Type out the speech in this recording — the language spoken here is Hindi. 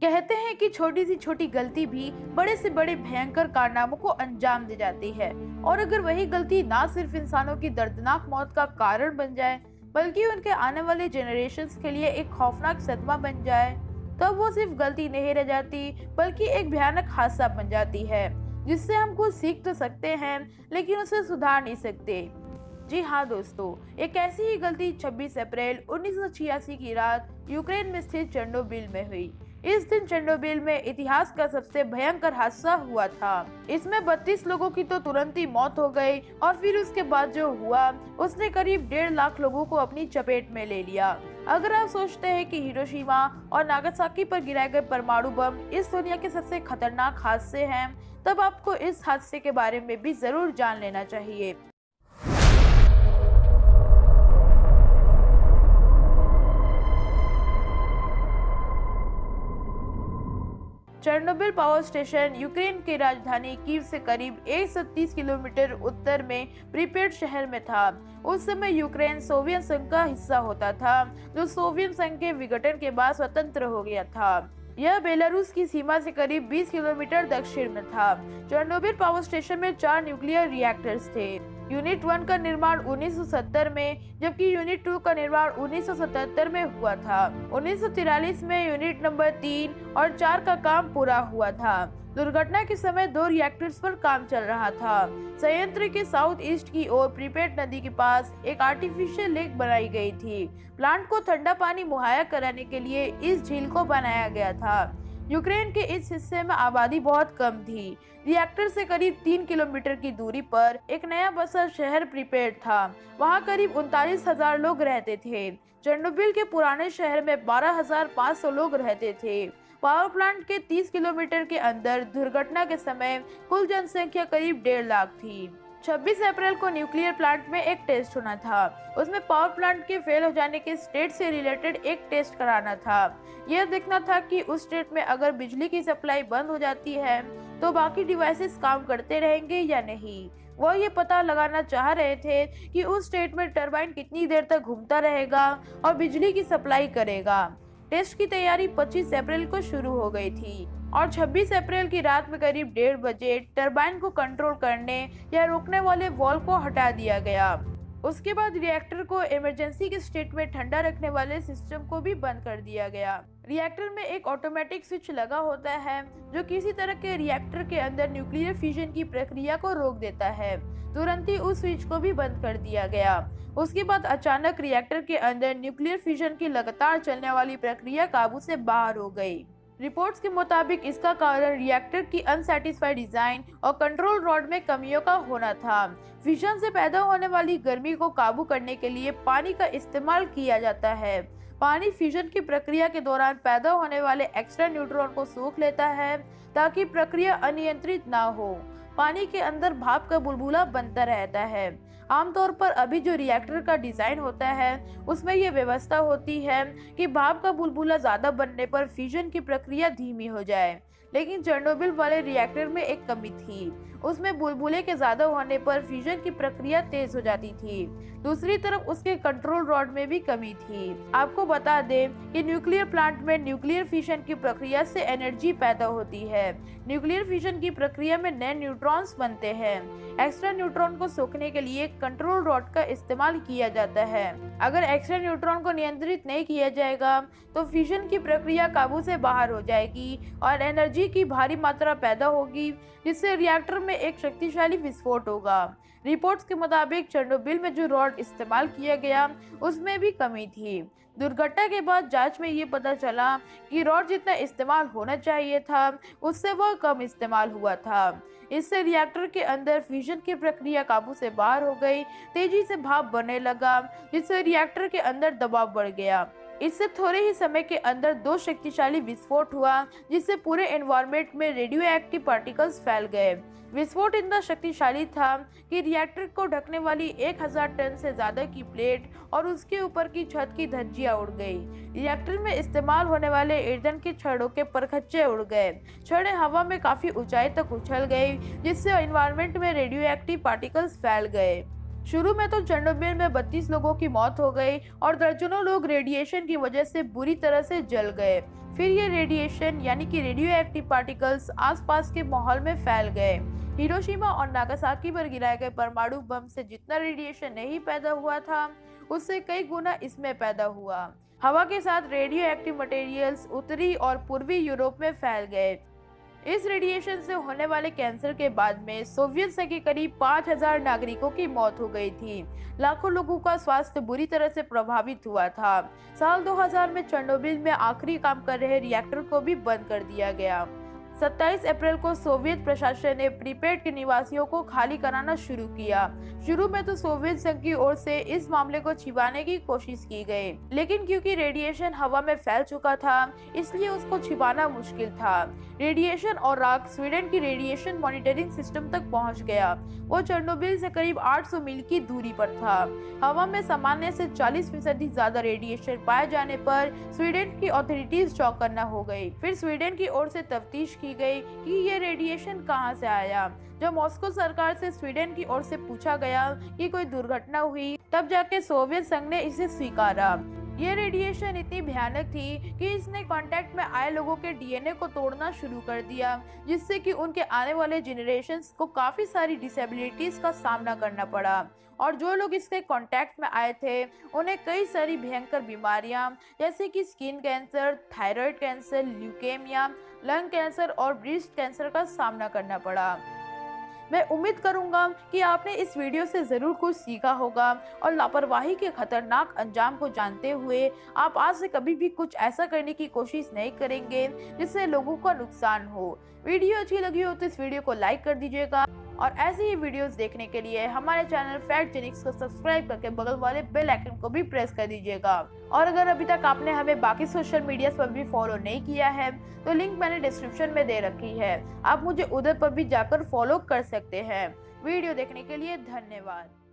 कहते हैं कि छोटी सी छोटी गलती भी बड़े से बड़े भयंकर कारनामों को अंजाम दे जाती है। और अगर वही गलती ना सिर्फ इंसानों की दर्दनाक मौत का कारण बन जाए, बल्कि उनके आने वाले जनरेशन्स के लिए एक खौफनाक सदमा बन जाए, तब वो सिर्फ गलती नहीं रह जाती, बल्कि एक भयानक हादसा बन जाती है, जिससे हम कुछ सीख तो सकते हैं, लेकिन उसे सुधार नहीं सकते। जी हाँ दोस्तों, एक ऐसी ही गलती 26 अप्रैल 1986 की रात यूक्रेन में स्थित चेर्नोबिल में हुई। इस दिन चेर्नोबिल में इतिहास का सबसे भयंकर हादसा हुआ था। इसमें 32 लोगों की तो तुरंत ही मौत हो गई, और फिर उसके बाद जो हुआ उसने करीब 1.5 लाख लोगों को अपनी चपेट में ले लिया। अगर आप सोचते हैं कि हिरोशिमा और नागासाकी पर गिराए गए परमाणु बम इस दुनिया के सबसे खतरनाक हादसे हैं, तब आपको इस हादसे के बारे में भी जरूर जान लेना चाहिए। चेर्नोबिल पावर स्टेशन यूक्रेन की राजधानी कीव से करीब 130 किलोमीटर उत्तर में प्रीपेड शहर में था। उस समय यूक्रेन सोवियत संघ का हिस्सा होता था, जो सोवियत संघ के विघटन के बाद स्वतंत्र हो गया था। यह बेलारूस की सीमा से करीब 20 किलोमीटर दक्षिण में था। चेर्नोबिल पावर स्टेशन में 4 न्यूक्लियर रिएक्टर्स थे। यूनिट 1 का निर्माण 1970 में, जबकि यूनिट 2 का निर्माण 1977 में हुआ था। 1943 में यूनिट नंबर 3 और 4 का काम पूरा हुआ था। दुर्घटना के समय 2 रिएक्टर्स पर काम चल रहा था। संयंत्र के साउथ ईस्ट की ओर प्रीपेड नदी के पास एक आर्टिफिशियल लेक बनाई गई थी। प्लांट को ठंडा पानी मुहैया कराने के लिए इस झील को बनाया गया था। यूक्रेन के इस हिस्से में आबादी बहुत कम थी। रिएक्टर से करीब 3 किलोमीटर की दूरी पर एक नया बसा शहर प्रीपेड था। वहां करीब 39,000 लोग रहते थे। चेर्नोबिल के पुराने शहर में 12,500 लोग रहते थे। पावर प्लांट के 30 किलोमीटर के अंदर दुर्घटना के समय कुल जनसंख्या करीब 1.5 लाख थी। 26 अप्रैल को न्यूक्लियर प्लांट में एक टेस्ट होना था। उसमें पावर प्लांट के फेल हो जाने के स्टेट से रिलेटेड एक टेस्ट कराना था। यह देखना था कि उस स्टेट में अगर बिजली की सप्लाई बंद हो जाती है तो बाकी डिवाइसेस काम करते रहेंगे या नहीं। वह ये पता लगाना चाह रहे थे कि उस स्टेट में टरबाइन कितनी देर तक घूमता रहेगा और बिजली की सप्लाई करेगा। टेस्ट की तैयारी 25 अप्रैल को शुरू हो गई थी और 26 अप्रैल की रात में करीब 1:30 बजे टरबाइन को कंट्रोल करने या रोकने वाले वॉल्व को हटा दिया गया। उसके बाद रिएक्टर को इमरजेंसी के स्टेट में ठंडा रखने वाले सिस्टम को भी बंद कर दिया गया। रिएक्टर में एक ऑटोमेटिक स्विच लगा होता है जो किसी तरह के रिएक्टर के अंदर न्यूक्लियर फिजन की प्रक्रिया को रोक देता है। तुरंत ही उस स्विच को भी बंद कर दिया गया। उसके बाद अचानक रिएक्टर के अंदर न्यूक्लियर फिजन की लगातार चलने वाली प्रक्रिया काबू से बाहर हो गई। रिपोर्ट्स के मुताबिक इसका कारण रिएक्टर की अनसैटिस्फाइड डिजाइन और कंट्रोल रॉड में कमियों का होना था। फिजन से पैदा होने वाली गर्मी को काबू करने के लिए पानी का इस्तेमाल किया जाता है। पानी फिजन की प्रक्रिया के दौरान पैदा होने वाले एक्स्ट्रा न्यूट्रॉन को सोख लेता है ताकि प्रक्रिया अनियंत्रित ना हो। पानी के अंदर भाप का बुलबुला बनता रहता है। आमतौर पर अभी जो रिएक्टर का डिजाइन होता है उसमें यह व्यवस्था होती है कि भाप का बुलबुला ज्यादा बनने पर फिजन की प्रक्रिया धीमी हो जाए, लेकिन चेर्नोबिल वाले रिएक्टर में एक कमी थी। उसमें बुलबुले के ज्यादा होने पर फिजन की प्रक्रिया तेज हो जाती थी। दूसरी तरफ उसके कंट्रोल रॉड में भी कमी थी। आपको बता दें कि न्यूक्लियर प्लांट में न्यूक्लियर फिजन की प्रक्रिया से एनर्जी पैदा होती है। न्यूक्लियर फिजन की प्रक्रिया में नए न्यूट्रॉन्स बनते हैं। एक्स्ट्रा न्यूट्रॉन को सोखने के लिए कंट्रोल रॉड का इस्तेमाल किया जाता है। अगर एक्स्ट्रा न्यूट्रॉन को नियंत्रित नहीं किया जाएगा तो फिजन की प्रक्रिया काबू से बाहर हो जाएगी और एनर्जी की भारी मात्रा पैदा होगी, जिससे रिएक्टर में एक शक्तिशाली विस्फोट होगा। रिपोर्ट्स के मुताबिक चेर्नोबिल में जो रॉड इस्तेमाल किया गया उसमें भी कमी थी। दुर्घटना के बाद जांच में ये पता चला कि रॉड जितना इस्तेमाल होना चाहिए था उससे वह कम इस्तेमाल हुआ था। इससे रिएक्टर के अंदर फिजन की प्रक्रिया काबू से बाहर हो गई। तेजी से भाप बनने लगा, जिससे रिएक्टर के अंदर दबाव बढ़ गया। इससे थोड़े ही समय के अंदर 2 शक्तिशाली विस्फोट हुआ, जिससे पूरे एनवायरनमेंट में रेडियो एक्टिव पार्टिकल्स फैल गए। विस्फोट इतना शक्तिशाली था कि रिएक्टर को ढकने वाली 1000 टन से ज्यादा की प्लेट और उसके ऊपर की छत की धज्जियां उड़ गई। रिएक्टर में इस्तेमाल होने वाले ईंधन के छड़ों के परखच्चे उड़ गए। छड़ें हवा में काफी ऊंचाई तक उछल गई, जिससे एनवायरनमेंट में रेडियो एक्टिव पार्टिकल्स फैल गए। शुरू में तो चेरनोबिल में 32 लोगों की मौत हो गई और दर्जनों लोग रेडिएशन की वजह से बुरी तरह से जल गए। फिर ये रेडिएशन यानी कि रेडियो एक्टिव पार्टिकल्स आसपास के माहौल में फैल गए। हिरोशिमा और नागासाकी पर गिराए गए परमाणु बम से जितना रेडिएशन नहीं पैदा हुआ था, उससे कई गुना इसमें पैदा हुआ। हवा के साथ रेडियो एक्टिव मटेरियल्स उत्तरी और पूर्वी यूरोप में फैल गए। इस रेडिएशन से होने वाले कैंसर के बाद में सोवियत संघ के करीब 5000 नागरिकों की मौत हो गई थी। लाखों लोगों का स्वास्थ्य बुरी तरह से प्रभावित हुआ था। साल 2000 में चेरनोबिल में आखिरी काम कर रहे रिएक्टर को भी बंद कर दिया गया। 27 अप्रैल को सोवियत प्रशासन ने प्रीपेड के निवासियों को खाली कराना शुरू किया। शुरू में तो सोवियत संघ की ओर से इस मामले को छिपाने की कोशिश की गई, लेकिन क्योंकि रेडिएशन हवा में फैल चुका था, इसलिए उसको छिपाना मुश्किल था। रेडिएशन और राख स्वीडन की रेडिएशन मॉनिटरिंग सिस्टम तक पहुंच गया। वो चेरनोबिल से करीब 800 मील की दूरी पर था। हवा में सामान्य से 40% ज्यादा रेडिएशन पाए जाने पर स्वीडन की अथॉरिटीज चौकन्ना हो गई। फिर स्वीडन की ओर से तफ्तीश की गई कि ये रेडिएशन कहां से आया। जब मॉस्को सरकार से स्वीडन की ओर से पूछा गया कि कोई दुर्घटना हुई, तब जाके सोवियत संघ ने इसे स्वीकारा। ये रेडिएशन इतनी भयानक थी कि इसने कांटेक्ट में आए लोगों के डीएनए को तोड़ना शुरू कर दिया, जिससे कि उनके आने वाले जनरेशन्स को काफी सारी डिसेबिलिटीज का सामना करना पड़ा। और जो लोग इसके कांटेक्ट में आए थे, उन्हें कई सारी भयंकर बीमारियां जैसे कि skin cancer, thyroid cancer, leukaemia, lung cancer और ब्रेस्ट कैंसर का सामना करना पड़ा। मैं उम्मीद करूंगा कि आपने इस वीडियो से जरूर कुछ सीखा होगा और लापरवाही के खतरनाक अंजाम को जानते हुए आप आज से कभी भी कुछ ऐसा करने की कोशिश नहीं करेंगे जिससे लोगों का नुकसान हो। वीडियो अच्छी लगी हो तो इस वीडियो को लाइक कर दीजिएगा और ऐसी ही वीडियोस देखने के लिए हमारे चैनल फैक्ट जेनिक्स को सब्सक्राइब करके बगल वाले बेल आइकन को भी प्रेस कर दीजिएगा। और अगर अभी तक आपने हमें बाकी सोशल मीडिया पर भी फॉलो नहीं किया है तो लिंक मैंने डिस्क्रिप्शन में दे रखी है, आप मुझे उधर पर भी जाकर फॉलो कर सकते हैं। वीडियो देखने के लिए धन्यवाद।